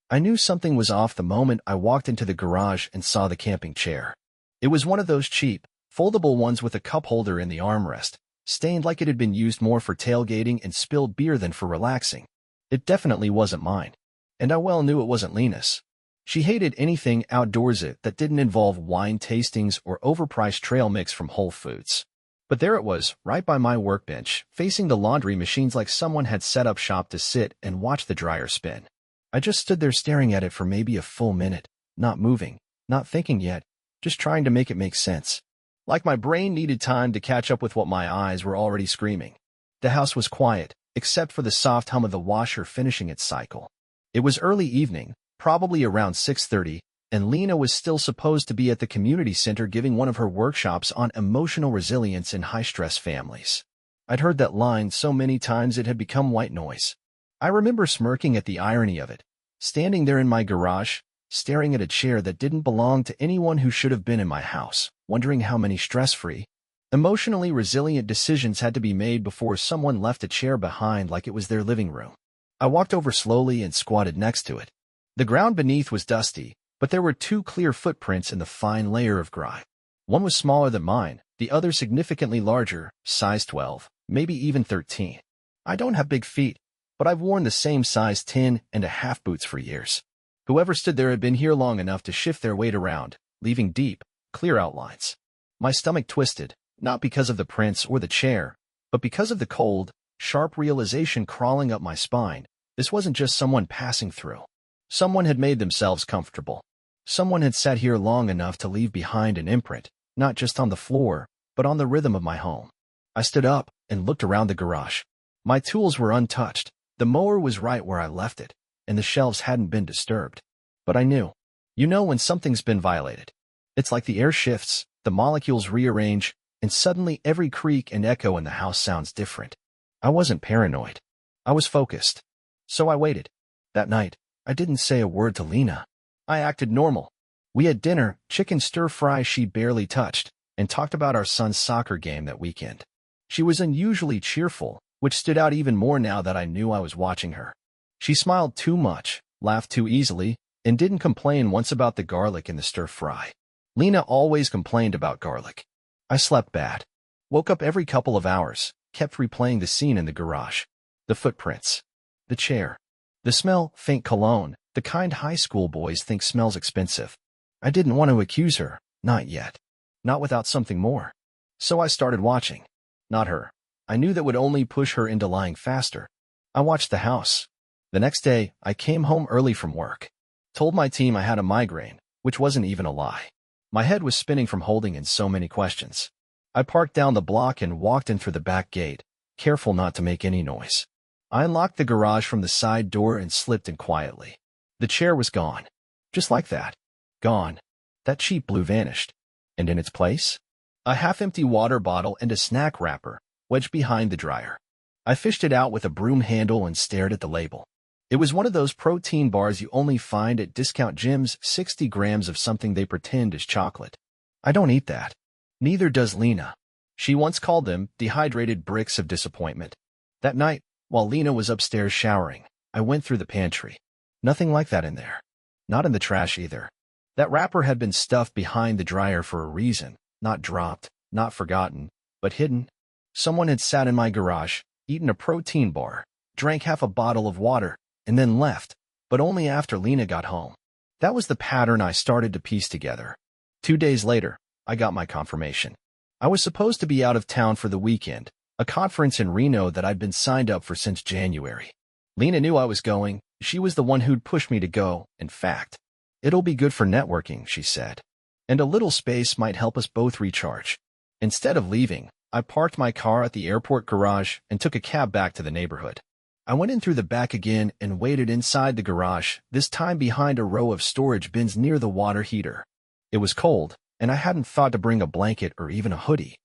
I knew something was off the moment I walked into the garage and saw the camping chair. It was one of those cheap, foldable ones with a cup holder in the armrest, stained like it had been used more for tailgating and spilled beer than for relaxing. It definitely wasn't mine. And I well knew it wasn't Lena's. She hated anything outdoorsy that didn't involve wine tastings or overpriced trail mix from Whole Foods. But there it was, right by my workbench, facing the laundry machines like someone had set up shop to sit and watch the dryer spin. I just stood there staring at it for maybe a full minute, not moving, not thinking yet, just trying to make it make sense. Like my brain needed time to catch up with what my eyes were already screaming. The house was quiet, except for the soft hum of the washer finishing its cycle. It was early evening, probably around 6:30, and Lena was still supposed to be at the community center giving one of her workshops on emotional resilience in high-stress families. I'd heard that line so many times it had become white noise. I remember smirking at the irony of it, standing there in my garage, staring at a chair that didn't belong to anyone who should have been in my house, wondering how many stress-free, emotionally resilient decisions had to be made before someone left a chair behind like it was their living room. I walked over slowly and squatted next to it. The ground beneath was dusty, but there were two clear footprints in the fine layer of grime. One was smaller than mine, the other significantly larger, size 12, maybe even 13. I don't have big feet, but I've worn the same size 10.5 boots for years. Whoever stood there had been here long enough to shift their weight around, leaving deep, clear outlines. My stomach twisted, not because of the prints or the chair, but because of the cold, sharp realization crawling up my spine. This wasn't just someone passing through. Someone had made themselves comfortable. Someone had sat here long enough to leave behind an imprint, not just on the floor, but on the rhythm of my home. I stood up and looked around the garage. My tools were untouched, the mower was right where I left it, and the shelves hadn't been disturbed. But I knew. You know when something's been violated. It's like the air shifts, the molecules rearrange, and suddenly every creak and echo in the house sounds different. I wasn't paranoid. I was focused. So I waited. That night, I didn't say a word to Lena. I acted normal. We had dinner, chicken stir-fry she barely touched, and talked about our son's soccer game that weekend. She was unusually cheerful, which stood out even more now that I knew I was watching her. She smiled too much, laughed too easily, and didn't complain once about the garlic in the stir-fry. Lena always complained about garlic. I slept bad. Woke up every couple of hours, kept replaying the scene in the garage. The footprints. The chair. The smell, faint cologne, the kind high school boys think smells expensive. I didn't want to accuse her, not yet. Not without something more. So I started watching. Not her. I knew that would only push her into lying faster. I watched the house. The next day, I came home early from work. Told my team I had a migraine, which wasn't even a lie. My head was spinning from holding in so many questions. I parked down the block and walked in through the back gate, careful not to make any noise. I unlocked the garage from the side door and slipped in quietly. The chair was gone. Just like that. Gone. That cheap blue vanished. And in its place? A half-empty water bottle and a snack wrapper, wedged behind the dryer. I fished it out with a broom handle and stared at the label. It was one of those protein bars you only find at discount gyms, 60 grams of something they pretend is chocolate. I don't eat that. Neither does Lena. She once called them dehydrated bricks of disappointment. That night, while Lena was upstairs showering, I went through the pantry. Nothing like that in there. Not in the trash either. That wrapper had been stuffed behind the dryer for a reason, not dropped, not forgotten, but hidden. Someone had sat in my garage, eaten a protein bar, drank half a bottle of water, and then left, but only after Lena got home. That was the pattern I started to piece together. 2 days later, I got my confirmation. I was supposed to be out of town for the weekend, a conference in Reno that I'd been signed up for since January. Lena knew I was going. She was the one who'd pushed me to go, in fact. It'll be good for networking, she said. And a little space might help us both recharge. Instead of leaving, I parked my car at the airport garage and took a cab back to the neighborhood. I went in through the back again and waited inside the garage, this time behind a row of storage bins near the water heater. It was cold, and I hadn't thought to bring a blanket or even a hoodie.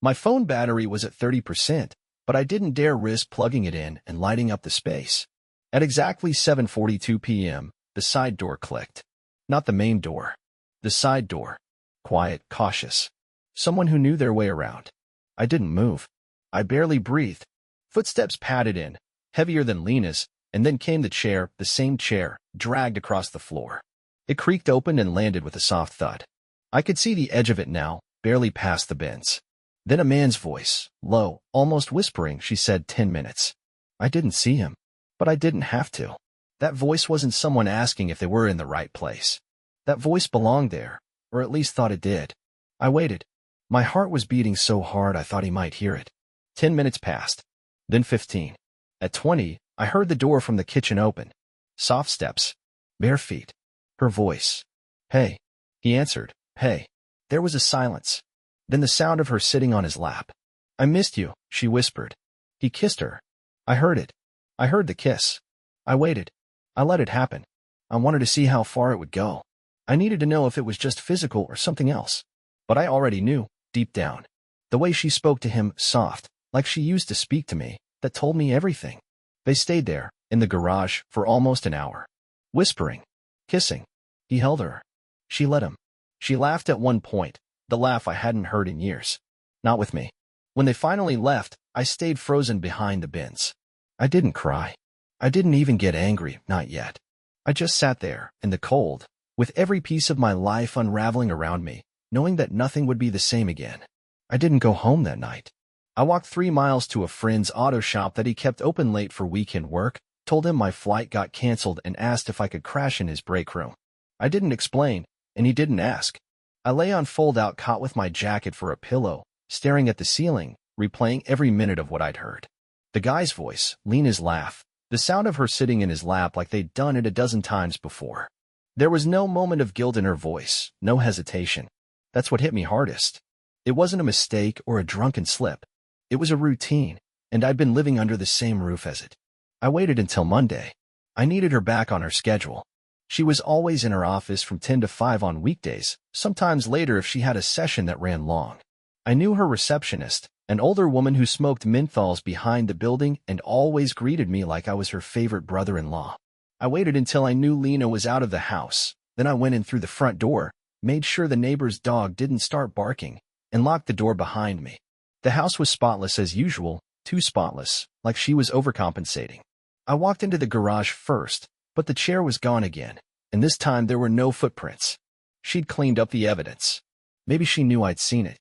My phone battery was at 30%, but I didn't dare risk plugging it in and lighting up the space. At exactly 7:42 p.m., the side door clicked. Not the main door. The side door. Quiet, cautious. Someone who knew their way around. I didn't move. I barely breathed. Footsteps padded in, heavier than Lena's, And then came the chair, the same chair, dragged across the floor. It creaked open and landed with a soft thud. I could see the edge of it now, barely past the bins. Then a man's voice, low, almost whispering, she said, 10 minutes. I didn't see him, but I didn't have to. That voice wasn't someone asking if they were in the right place. That voice belonged there, or at least thought it did. I waited. My heart was beating so hard I thought he might hear it. 10 minutes passed. Then 15. At 20, I heard the door from the kitchen open. Soft steps. Bare feet. Her voice. Hey. He answered. Hey. There was a silence. Then the sound of her sitting on his lap. I missed you, she whispered. He kissed her. I heard it. I heard the kiss. I waited. I let it happen. I wanted to see how far it would go. I needed to know if it was just physical or something else. But I already knew, deep down. The way she spoke to him, soft, like she used to speak to me, that told me everything. They stayed there, in the garage, for almost an hour. Whispering. Kissing. He held her. She let him. She laughed at one point, the laugh I hadn't heard in years. Not with me. When they finally left, I stayed frozen behind the bins. I didn't cry. I didn't even get angry, not yet. I just sat there, in the cold, with every piece of my life unraveling around me, knowing that nothing would be the same again. I didn't go home that night. I walked 3 miles to a friend's auto shop that he kept open late for weekend work, told him my flight got canceled and asked if I could crash in his break room. I didn't explain, and he didn't ask. I lay on fold-out cot with my jacket for a pillow, staring at the ceiling, replaying every minute of what I'd heard. The guy's voice, Lena's laugh, the sound of her sitting in his lap like they'd done it a dozen times before. There was no moment of guilt in her voice, no hesitation. That's what hit me hardest. It wasn't a mistake or a drunken slip. It was a routine, and I'd been living under the same roof as it. I waited until Monday. I needed her back on her schedule. She was always in her office from 10 to 5 on weekdays, sometimes later if she had a session that ran long. I knew her receptionist, an older woman who smoked menthols behind the building and always greeted me like I was her favorite brother-in-law. I waited until I knew Lena was out of the house. Then I went in through the front door, made sure the neighbor's dog didn't start barking, and locked the door behind me. The house was spotless as usual, too spotless, like she was overcompensating. I walked into the garage first, but the chair was gone again, and this time there were no footprints. She'd cleaned up the evidence. Maybe she knew I'd seen it.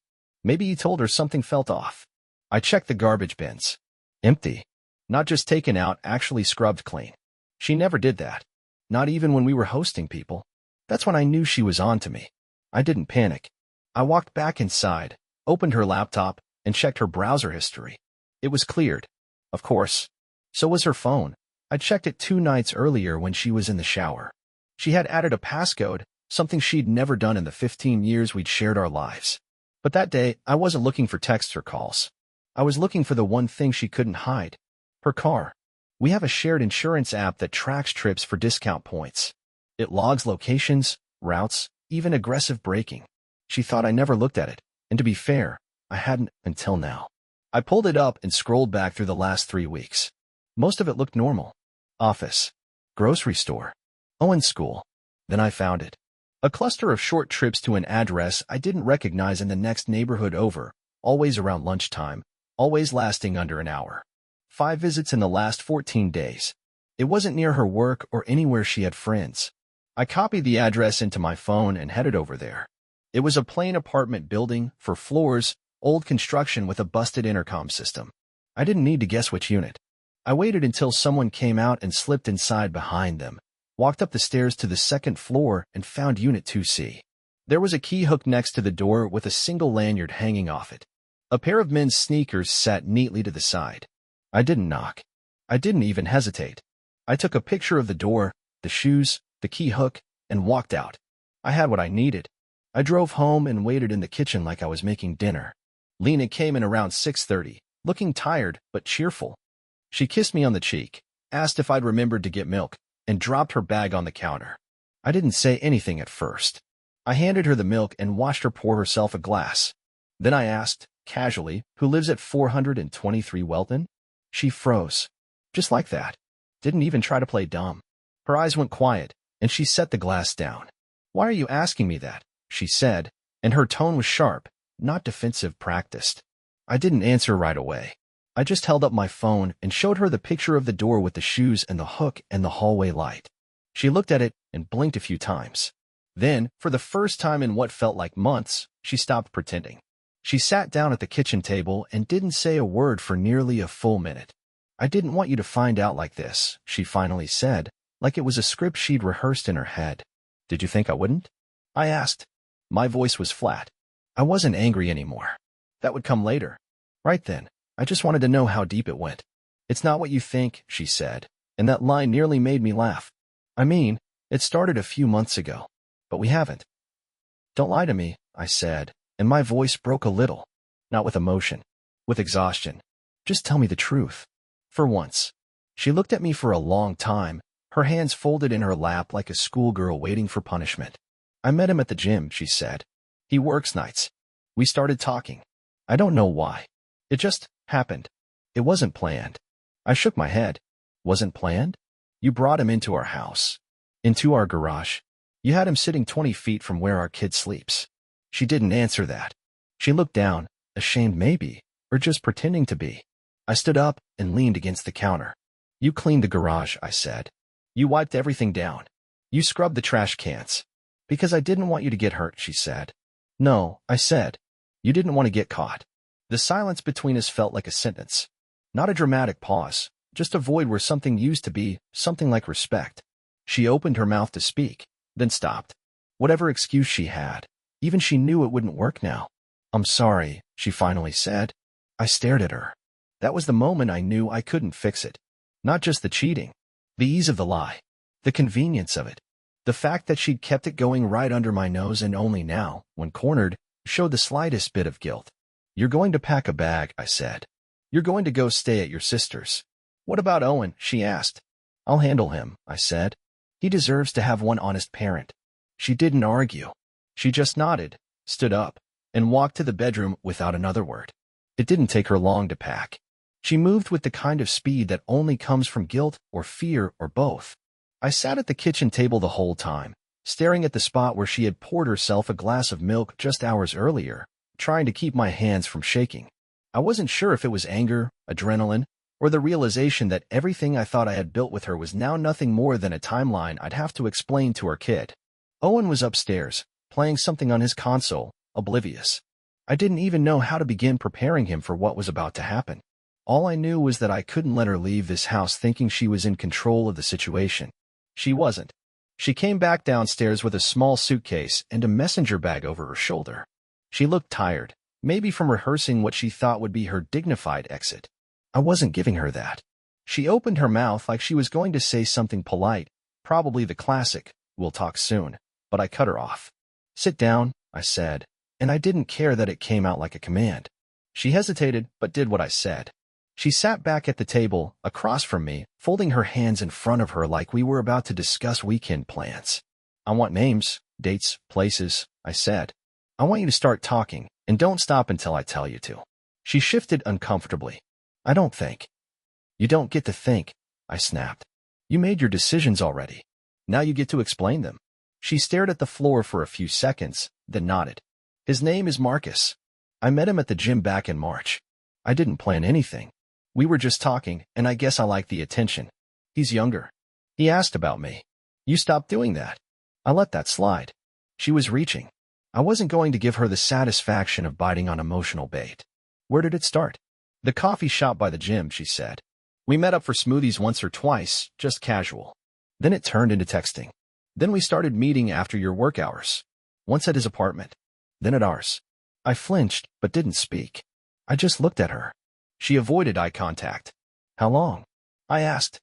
Maybe he told her something felt off. I checked the garbage bins. Empty. Not just taken out, actually scrubbed clean. She never did that. Not even when we were hosting people. That's when I knew she was on to me. I didn't panic. I walked back inside, opened her laptop, and checked her browser history. It was cleared. Of course. So was her phone. I checked it 2 nights earlier when she was in the shower. She had added a passcode, something she'd never done in the 15 years we'd shared our lives. But that day, I wasn't looking for texts or calls. I was looking for the one thing she couldn't hide. Her car. We have a shared insurance app that tracks trips for discount points. It logs locations, routes, even aggressive braking. She thought I never looked at it, and to be fair, I hadn't until now. I pulled it up and scrolled back through the last 3 weeks. Most of it looked normal. Office. Grocery store. Owen's school. Then I found it. A cluster of short trips to an address I didn't recognize in the next neighborhood over, always around lunchtime, always lasting under an hour. 5 visits in the last 14 days. It wasn't near her work or anywhere she had friends. I copied the address into my phone and headed over there. It was a plain apartment building, 4 floors, old construction with a busted intercom system. I didn't need to guess which unit. I waited until someone came out and slipped inside behind them, walked up the stairs to the 2nd floor and found Unit 2C. There was a key hook next to the door with a single lanyard hanging off it. A pair of men's sneakers sat neatly to the side. I didn't knock. I didn't even hesitate. I took a picture of the door, the shoes, the key hook, and walked out. I had what I needed. I drove home and waited in the kitchen like I was making dinner. Lena came in around 6:30, looking tired but cheerful. She kissed me on the cheek, asked if I'd remembered to get milk, and dropped her bag on the counter. I didn't say anything at first. I handed her the milk and watched her pour herself a glass. Then I asked, casually, who lives at 423 Welton? She froze. Just like that. Didn't even try to play dumb. Her eyes went quiet, and she set the glass down. Why are you asking me that? She said, and her tone was sharp, not defensive, practiced. I didn't answer right away. I just held up my phone and showed her the picture of the door with the shoes and the hook and the hallway light. She looked at it and blinked a few times. Then, for the first time in what felt like months, she stopped pretending. She sat down at the kitchen table and didn't say a word for nearly a full minute. "I didn't want you to find out like this," she finally said, like it was a script she'd rehearsed in her head. "Did you think I wouldn't?" I asked. My voice was flat. I wasn't angry anymore. That would come later. Right then, I just wanted to know how deep it went. "It's not what you think," she said, and that line nearly made me laugh. I mean, it started a few months ago, but we haven't. "Don't lie to me," I said, and my voice broke a little. Not with emotion, with exhaustion. "Just tell me the truth. For once." She looked at me for a long time, her hands folded in her lap like a schoolgirl waiting for punishment. "I met him at the gym," she said. "He works nights. We started talking. I don't know why. It just happened. It wasn't planned." I shook my head. "Wasn't planned? You brought him into our house. Into our garage. You had him sitting 20 feet from where our kid sleeps." She didn't answer that. She looked down, ashamed maybe, or just pretending to be. I stood up and leaned against the counter. "You cleaned the garage," I said. "You wiped everything down. You scrubbed the trash cans." "Because I didn't want you to get hurt," she said. "No," I said. "You didn't want to get caught." The silence between us felt like a sentence. Not a dramatic pause, just a void where something used to be, something like respect. She opened her mouth to speak, then stopped. Whatever excuse she had, even she knew it wouldn't work now. "I'm sorry," she finally said. I stared at her. That was the moment I knew I couldn't fix it. Not just the cheating, the ease of the lie, the convenience of it. The fact that she'd kept it going right under my nose and only now, when cornered, showed the slightest bit of guilt. "You're going to pack a bag," I said. "You're going to go stay at your sister's." "What about Owen?" she asked. "I'll handle him," I said. "He deserves to have one honest parent." She didn't argue. She just nodded, stood up, and walked to the bedroom without another word. It didn't take her long to pack. She moved with the kind of speed that only comes from guilt or fear or both. I sat at the kitchen table the whole time, staring at the spot where she had poured herself a glass of milk just hours earlier, trying to keep my hands from shaking. I wasn't sure if it was anger, adrenaline, or the realization that everything I thought I had built with her was now nothing more than a timeline I'd have to explain to her kid. Owen was upstairs, playing something on his console, oblivious. I didn't even know how to begin preparing him for what was about to happen. All I knew was that I couldn't let her leave this house thinking she was in control of the situation. She wasn't. She came back downstairs with a small suitcase and a messenger bag over her shoulder. She looked tired, maybe from rehearsing what she thought would be her dignified exit. I wasn't giving her that. She opened her mouth like she was going to say something polite, probably the classic, "We'll talk soon," but I cut her off. "Sit down," I said, and I didn't care that it came out like a command. She hesitated, but did what I said. She sat back at the table, across from me, folding her hands in front of her like we were about to discuss weekend plans. "I want names, dates, places," I said. "I want you to start talking, and don't stop until I tell you to." She shifted uncomfortably. "I don't think." "You don't get to think," I snapped. "You made your decisions already. Now you get to explain them." She stared at the floor for a few seconds, then nodded. "His name is Marcus. I met him at the gym back in March. I didn't plan anything. We were just talking, and I guess I liked the attention. He's younger. He asked about me. You stopped doing that." I let that slide. She was reaching. I wasn't going to give her the satisfaction of biting on emotional bait. "Where did it start?" "The coffee shop by the gym," she said. "We met up for smoothies once or twice, just casual. Then it turned into texting. Then we started meeting after your work hours. Once at his apartment, then at ours." I flinched, but didn't speak. I just looked at her. She avoided eye contact. "How long?" I asked.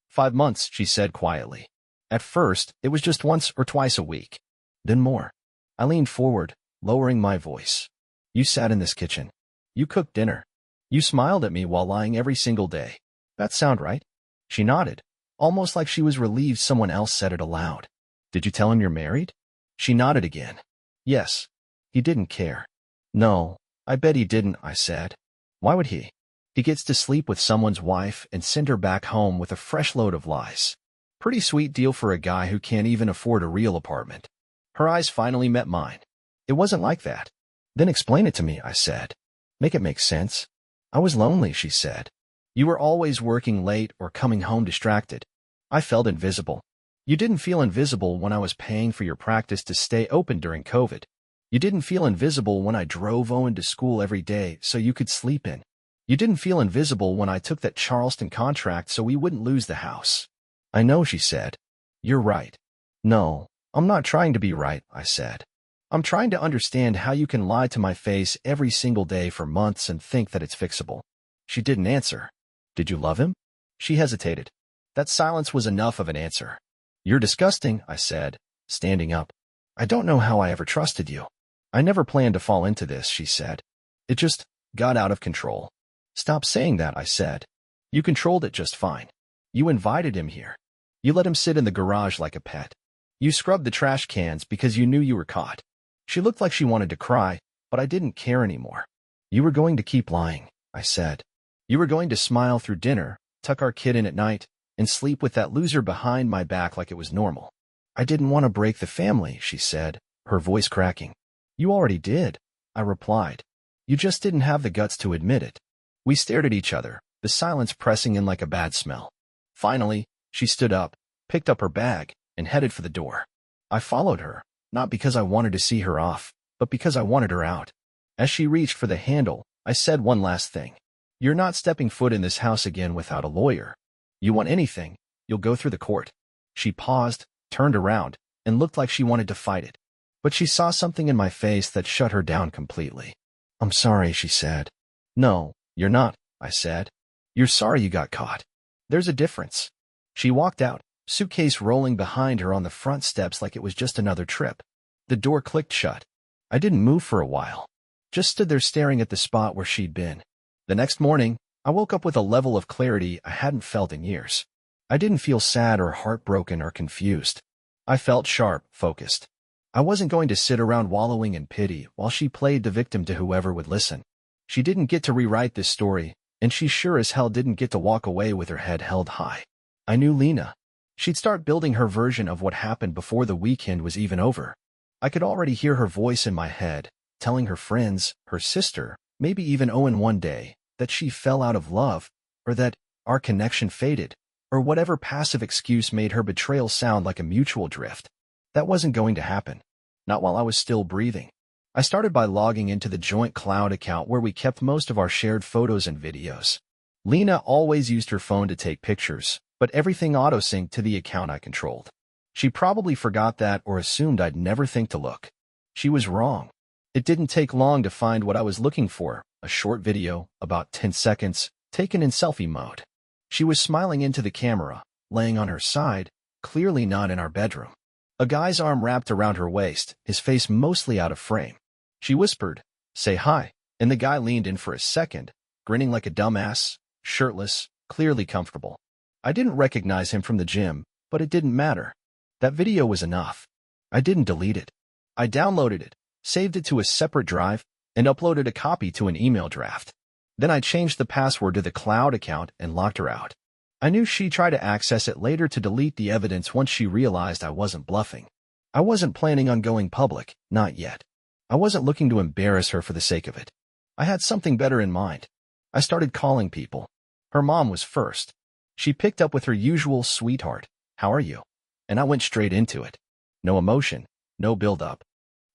5 months, she said quietly. "At first, it was just once or twice a week. Then more." I leaned forward, lowering my voice. "You sat in this kitchen. You cooked dinner. You smiled at me while lying every single day. That sound right?" She nodded, almost like she was relieved someone else said it aloud. "Did you tell him you're married?" She nodded again. "Yes." "He didn't care." "No, I bet he didn't," I said. "Why would he? He gets to sleep with someone's wife and send her back home with a fresh load of lies. Pretty sweet deal for a guy who can't even afford a real apartment." Her eyes finally met mine. "It wasn't like that." "Then explain it to me," I said. "Make it make sense." I was lonely, she said. You were always working late or coming home distracted. I felt invisible. You didn't feel invisible when I was paying for your practice to stay open during COVID. You didn't feel invisible when I drove Owen to school every day so you could sleep in. You didn't feel invisible when I took that Charleston contract so we wouldn't lose the house. I know, she said. You're right. No, I'm not trying to be right, I said. I'm trying to understand how you can lie to my face every single day for months and think that it's fixable. She didn't answer. Did you love him? She hesitated. That silence was enough of an answer. You're disgusting, I said, standing up. I don't know how I ever trusted you. I never planned to fall into this, she said. It just got out of control. Stop saying that, I said. You controlled it just fine. You invited him here. You let him sit in the garage like a pet. You scrubbed the trash cans because you knew you were caught. She looked like she wanted to cry, but I didn't care anymore. You were going to keep lying, I said. You were going to smile through dinner, tuck our kid in at night, and sleep with that loser behind my back like it was normal. I didn't want to break the family, she said, her voice cracking. You already did, I replied. You just didn't have the guts to admit it. We stared at each other, the silence pressing in like a bad smell. Finally, she stood up, picked up her bag, and headed for the door. I followed her, not because I wanted to see her off, but because I wanted her out. As she reached for the handle, I said one last thing. You're not stepping foot in this house again without a lawyer. You want anything, you'll go through the court. She paused, turned around, and looked like she wanted to fight it. But she saw something in my face that shut her down completely. I'm sorry, she said. No, you're not, I said. You're sorry you got caught. There's a difference. She walked out, suitcase rolling behind her on the front steps like it was just another trip. The door clicked shut. I didn't move for a while. Just stood there staring at the spot where she'd been. The next morning, I woke up with a level of clarity I hadn't felt in years. I didn't feel sad or heartbroken or confused. I felt sharp, focused. I wasn't going to sit around wallowing in pity while she played the victim to whoever would listen. She didn't get to rewrite this story, and she sure as hell didn't get to walk away with her head held high. I knew Lena. She'd start building her version of what happened before the weekend was even over. I could already hear her voice in my head, telling her friends, her sister, maybe even Owen one day, that she fell out of love, or that our connection faded, or whatever passive excuse made her betrayal sound like a mutual drift. That wasn't going to happen. Not while I was still breathing. I started by logging into the joint cloud account where we kept most of our shared photos and videos. Lena always used her phone to take pictures, but everything auto-synced to the account I controlled. She probably forgot that or assumed I'd never think to look. She was wrong. It didn't take long to find what I was looking for, a short video, about 10 seconds, taken in selfie mode. She was smiling into the camera, laying on her side, clearly not in our bedroom. A guy's arm wrapped around her waist, his face mostly out of frame. She whispered, "Say hi," and the guy leaned in for a second, grinning like a dumbass, shirtless, clearly comfortable. I didn't recognize him from the gym, but it didn't matter. That video was enough. I didn't delete it. I downloaded it, saved it to a separate drive, and uploaded a copy to an email draft. Then I changed the password to the cloud account and locked her out. I knew she'd try to access it later to delete the evidence once she realized I wasn't bluffing. I wasn't planning on going public, not yet. I wasn't looking to embarrass her for the sake of it. I had something better in mind. I started calling people. Her mom was first. She picked up with her usual sweetheart, "How are you?" And I went straight into it. No emotion, no build-up.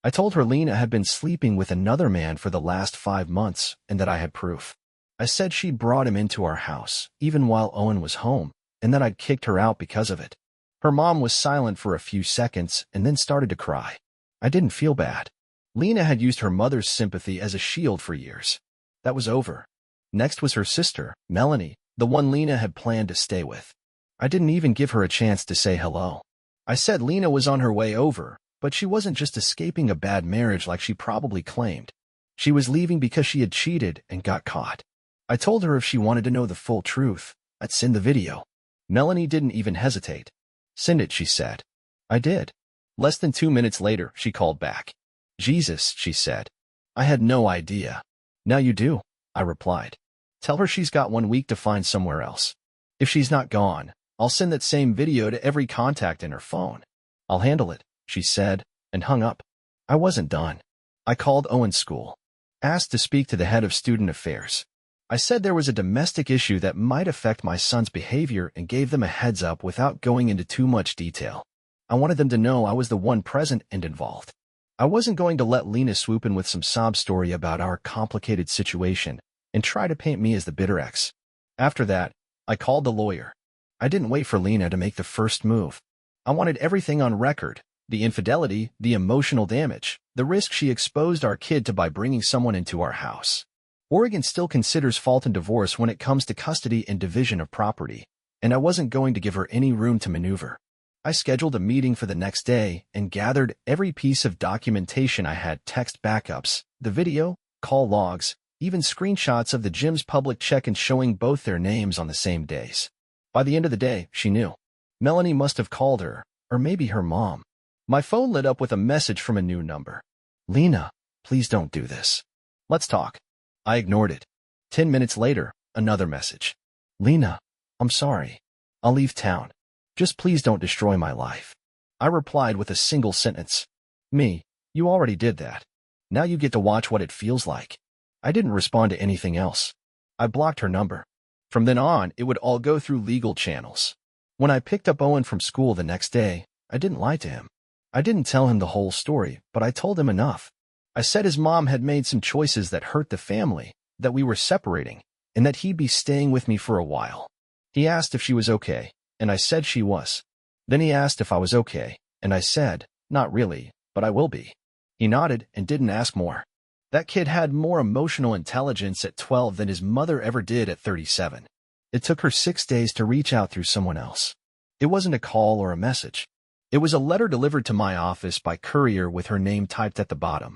I told her Lena had been sleeping with another man for the last 5 months and that I had proof. I said she'd brought him into our house, even while Owen was home, and that I'd kicked her out because of it. Her mom was silent for a few seconds and then started to cry. I didn't feel bad. Lena had used her mother's sympathy as a shield for years. That was over. Next was her sister, Melanie, the one Lena had planned to stay with. I didn't even give her a chance to say hello. I said Lena was on her way over, but she wasn't just escaping a bad marriage like she probably claimed. She was leaving because she had cheated and got caught. I told her if she wanted to know the full truth, I'd send the video. Melanie didn't even hesitate. "Send it," she said. I did. Less than 2 minutes later, she called back. "Jesus," she said. I had no idea. "Now you do," I replied. "Tell her she's got 1 week to find somewhere else. If she's not gone, I'll send that same video to every contact in her phone. I'll handle it," she said, and hung up. I wasn't done. I called Owen's school. Asked to speak to the head of student affairs. I said there was a domestic issue that might affect my son's behavior and gave them a heads up without going into too much detail. I wanted them to know I was the one present and involved. I wasn't going to let Lena swoop in with some sob story about our complicated situation and try to paint me as the bitter ex. After that, I called the lawyer. I didn't wait for Lena to make the first move. I wanted everything on record: the infidelity, the emotional damage, the risk she exposed our kid to by bringing someone into our house. Oregon still considers fault in divorce when it comes to custody and division of property, and I wasn't going to give her any room to maneuver. I scheduled a meeting for the next day and gathered every piece of documentation I had: text backups, the video, call logs, even screenshots of the gym's public check-in showing both their names on the same days. By the end of the day, she knew. Melanie must have called her, or maybe her mom. My phone lit up with a message from a new number. "Lena, please don't do this. Let's talk." I ignored it. 10 minutes later, another message. "Lena, I'm sorry. I'll leave town. Just please don't destroy my life." I replied with a single sentence. "Me, you already did that. Now you get to watch what it feels like." I didn't respond to anything else. I blocked her number. From then on, it would all go through legal channels. When I picked up Owen from school the next day, I didn't lie to him. I didn't tell him the whole story, but I told him enough. I said his mom had made some choices that hurt the family, that we were separating, and that he'd be staying with me for a while. He asked if she was okay, and I said she was. Then he asked if I was okay, and I said, "Not really, but I will be." He nodded and didn't ask more. That kid had more emotional intelligence at 12 than his mother ever did at 37. It took her 6 days to reach out through someone else. It wasn't a call or a message. It was a letter delivered to my office by courier with her name typed at the bottom.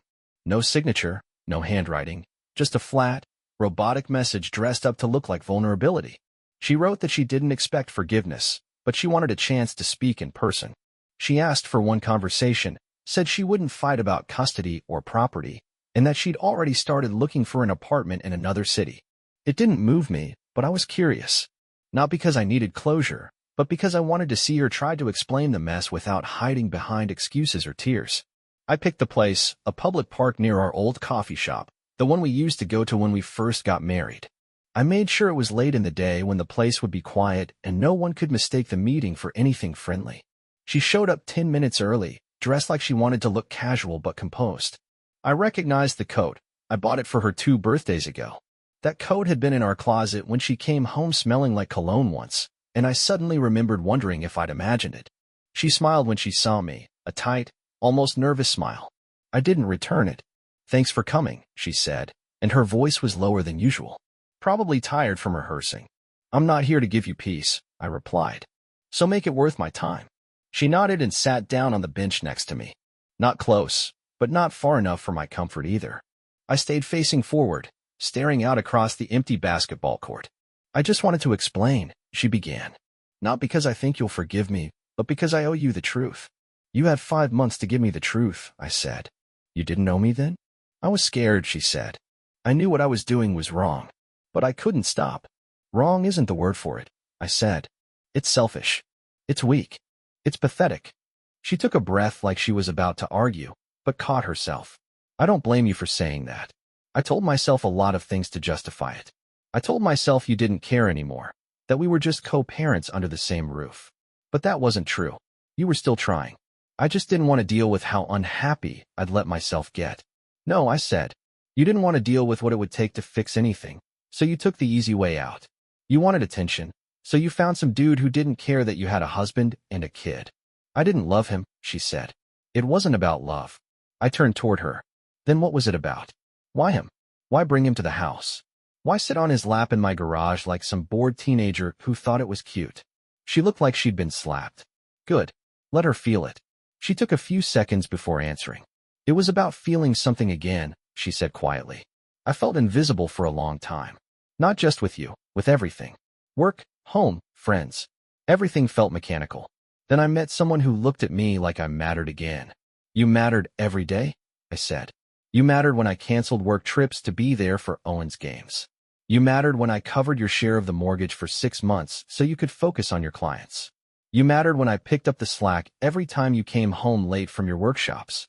No signature, no handwriting, just a flat, robotic message dressed up to look like vulnerability. She wrote that she didn't expect forgiveness, but she wanted a chance to speak in person. She asked for one conversation, said she wouldn't fight about custody or property, and that she'd already started looking for an apartment in another city. It didn't move me, but I was curious. Not because I needed closure, but because I wanted to see her try to explain the mess without hiding behind excuses or tears. I picked the place, a public park near our old coffee shop, the one we used to go to when we first got married. I made sure it was late in the day when the place would be quiet and no one could mistake the meeting for anything friendly. She showed up 10 minutes early, dressed like she wanted to look casual but composed. I recognized the coat. I bought it for her 2 birthdays ago. That coat had been in our closet when she came home smelling like cologne once, and I suddenly remembered wondering if I'd imagined it. She smiled when she saw me, a tight, almost nervous smile. I didn't return it. "Thanks for coming," she said, and her voice was lower than usual. Probably tired from rehearsing. "I'm not here to give you peace," I replied. "So make it worth my time." She nodded and sat down on the bench next to me. Not close, but not far enough for my comfort either. I stayed facing forward, staring out across the empty basketball court. "I just wanted to explain," she began. "Not because I think you'll forgive me, but because I owe you the truth." "You had 5 months to give me the truth," I said. "You didn't know me then?" "I was scared," she said. "I knew what I was doing was wrong, but I couldn't stop." "Wrong isn't the word for it," I said. "It's selfish. It's weak. It's pathetic." She took a breath like she was about to argue, but caught herself. "I don't blame you for saying that. I told myself a lot of things to justify it. I told myself you didn't care anymore, that we were just co-parents under the same roof. But that wasn't true. You were still trying. I just didn't want to deal with how unhappy I'd let myself get." "No," I said. "You didn't want to deal with what it would take to fix anything, so you took the easy way out. You wanted attention, so you found some dude who didn't care that you had a husband and a kid." "I didn't love him," she said. "It wasn't about love." I turned toward her. "Then what was it about? Why him? Why bring him to the house? Why sit on his lap in my garage like some bored teenager who thought it was cute?" She looked like she'd been slapped. "Good. Let her feel it." She took a few seconds before answering. "It was about feeling something again," she said quietly. "I felt invisible for a long time. Not just with you, with everything. Work, home, friends. Everything felt mechanical. Then I met someone who looked at me like I mattered again." "You mattered every day?" I said. "You mattered when I canceled work trips to be there for Owen's games. You mattered when I covered your share of the mortgage for 6 months so you could focus on your clients. You mattered when I picked up the slack every time you came home late from your workshops."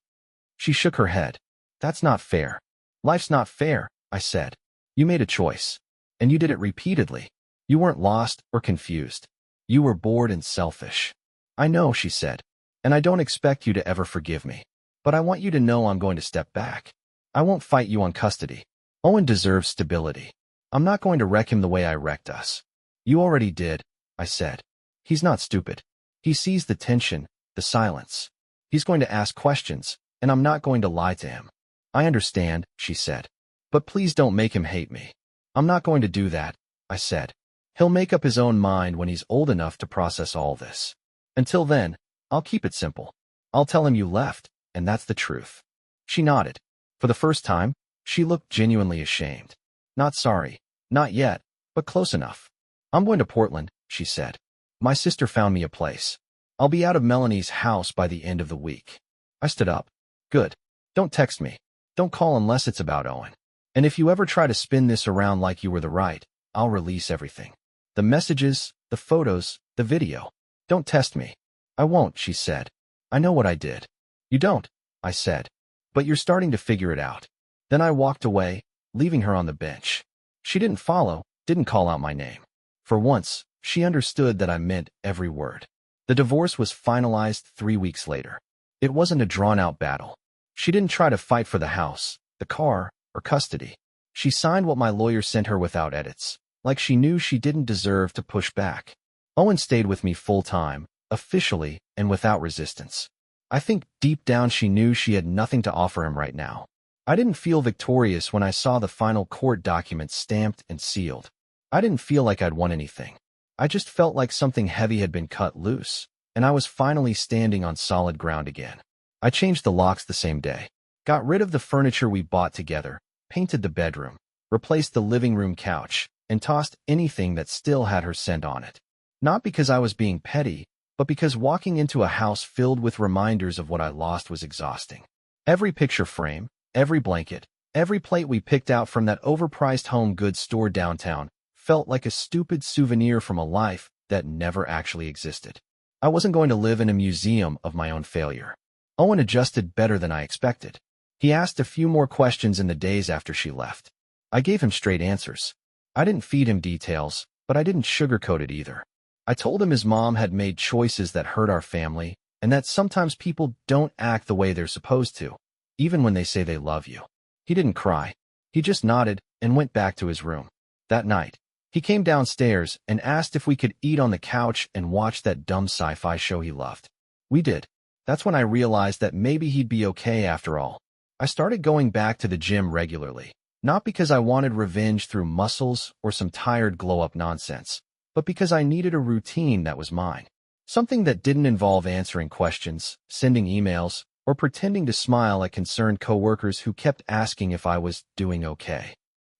She shook her head. "That's not fair." "Life's not fair," I said. "You made a choice. And you did it repeatedly. You weren't lost or confused. You were bored and selfish. I know, she said. And I don't expect you to ever forgive me. But I want you to know I'm going to step back. I won't fight you on custody. Owen deserves stability. I'm not going to wreck him the way I wrecked us. You already did, I said. He's not stupid. He sees the tension, the silence. He's going to ask questions, and I'm not going to lie to him. I understand, she said. But please don't make him hate me. I'm not going to do that, I said. He'll make up his own mind when he's old enough to process all this. Until then, I'll keep it simple. I'll tell him you left, and that's the truth. She nodded. For the first time, she looked genuinely ashamed. Not sorry. Not yet, but close enough. I'm going to Portland, she said. My sister found me a place. I'll be out of Melanie's house by the end of the week. I stood up. Good. Don't text me. Don't call unless it's about Owen. And if you ever try to spin this around like you were the right, I'll release everything. The messages, the photos, the video. Don't test me. I won't, she said. I know what I did. You don't, I said. But you're starting to figure it out. Then I walked away, leaving her on the bench. She didn't follow, didn't call out my name. For once, she understood that I meant every word. The divorce was finalized 3 weeks later. It wasn't a drawn-out battle. She didn't try to fight for the house, the car, or custody. She signed what my lawyer sent her without edits, like she knew she didn't deserve to push back. Owen stayed with me full-time, officially, and without resistance. I think deep down she knew she had nothing to offer him right now. I didn't feel victorious when I saw the final court documents stamped and sealed. I didn't feel like I'd won anything. I just felt like something heavy had been cut loose, and I was finally standing on solid ground again. I changed the locks the same day, got rid of the furniture we bought together, painted the bedroom, replaced the living room couch, and tossed anything that still had her scent on it. Not because I was being petty, but because walking into a house filled with reminders of what I lost was exhausting. Every picture frame, every blanket, every plate we picked out from that overpriced home goods store downtown felt like a stupid souvenir from a life that never actually existed. I wasn't going to live in a museum of my own failure. Owen adjusted better than I expected. He asked a few more questions in the days after she left. I gave him straight answers. I didn't feed him details, but I didn't sugarcoat it either. I told him his mom had made choices that hurt our family, and that sometimes people don't act the way they're supposed to, even when they say they love you. He didn't cry. He just nodded and went back to his room. That night, he came downstairs and asked if we could eat on the couch and watch that dumb sci-fi show he loved. We did. That's when I realized that maybe he'd be okay after all. I started going back to the gym regularly, not because I wanted revenge through muscles or some tired glow-up nonsense, but because I needed a routine that was mine. Something that didn't involve answering questions, sending emails, or pretending to smile at concerned coworkers who kept asking if I was doing okay.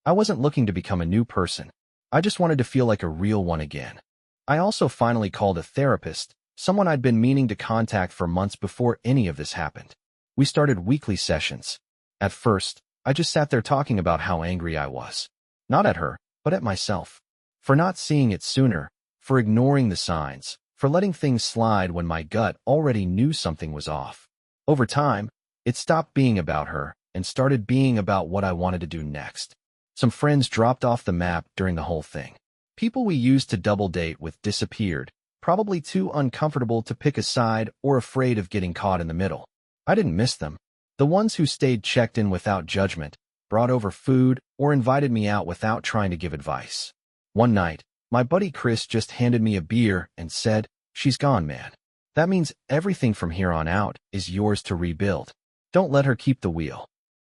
I wasn't looking to become a new person. I just wanted to feel like a real one again. I also finally called a therapist, someone I'd been meaning to contact for months before any of this happened. We started weekly sessions. At first, I just sat there talking about how angry I was. Not at her, but at myself. For not seeing it sooner, for ignoring the signs, for letting things slide when my gut already knew something was off. Over time, it stopped being about her and started being about what I wanted to do next. Some friends dropped off the map during the whole thing. People we used to double date with disappeared, probably too uncomfortable to pick a side or afraid of getting caught in the middle. I didn't miss them. The ones who stayed checked in without judgment, brought over food, or invited me out without trying to give advice. One night, my buddy Chris just handed me a beer and said, "She's gone, man. That means everything from here on out is yours to rebuild. Don't let her keep the wheel."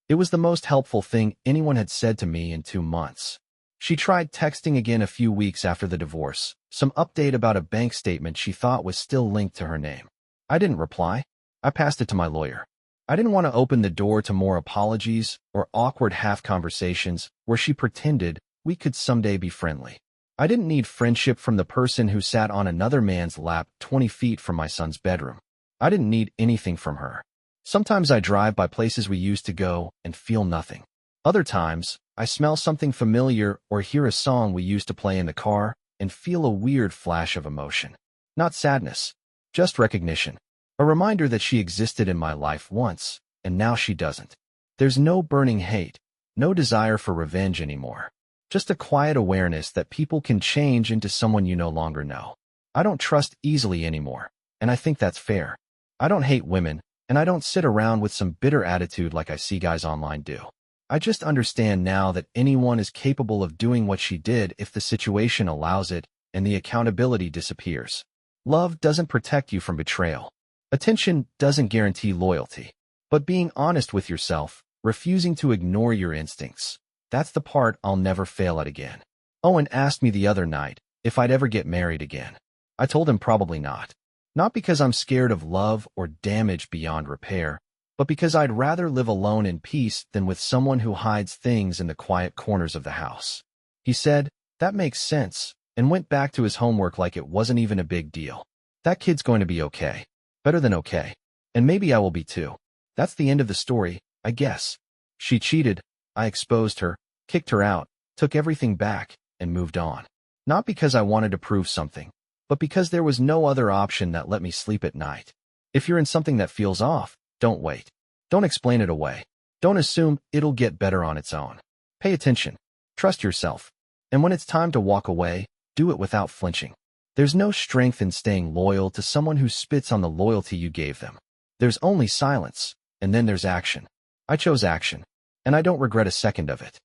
It was the most helpful thing anyone had said to me in 2 months. She tried texting again a few weeks after the divorce, some update about a bank statement she thought was still linked to her name. I didn't reply. I passed it to my lawyer. I didn't want to open the door to more apologies or awkward half-conversations where she pretended we could someday be friendly. I didn't need friendship from the person who sat on another man's lap 20 feet from my son's bedroom. I didn't need anything from her. Sometimes I drive by places we used to go and feel nothing. Other times, I smell something familiar or hear a song we used to play in the car and feel a weird flash of emotion. Not sadness, just recognition. A reminder that she existed in my life once, and now she doesn't. There's no burning hate, no desire for revenge anymore. Just a quiet awareness that people can change into someone you no longer know. I don't trust easily anymore, and I think that's fair. I don't hate women, and I don't sit around with some bitter attitude like I see guys online do. I just understand now that anyone is capable of doing what she did if the situation allows it, and the accountability disappears. Love doesn't protect you from betrayal. Attention doesn't guarantee loyalty. But being honest with yourself, refusing to ignore your instincts, that's the part I'll never fail at again. Owen asked me the other night if I'd ever get married again. I told him probably not. Not because I'm scared of love or damage beyond repair, but because I'd rather live alone in peace than with someone who hides things in the quiet corners of the house. He said, "That makes sense," and went back to his homework like it wasn't even a big deal. That kid's going to be okay. Better than okay. And maybe I will be too. That's the end of the story, I guess. She cheated. I exposed her, kicked her out, took everything back, and moved on. Not because I wanted to prove something, but because there was no other option that let me sleep at night. If you're in something that feels off, don't wait. Don't explain it away. Don't assume it'll get better on its own. Pay attention. Trust yourself. And when it's time to walk away, do it without flinching. There's no strength in staying loyal to someone who spits on the loyalty you gave them. There's only silence, and then there's action. I chose action, and I don't regret a second of it.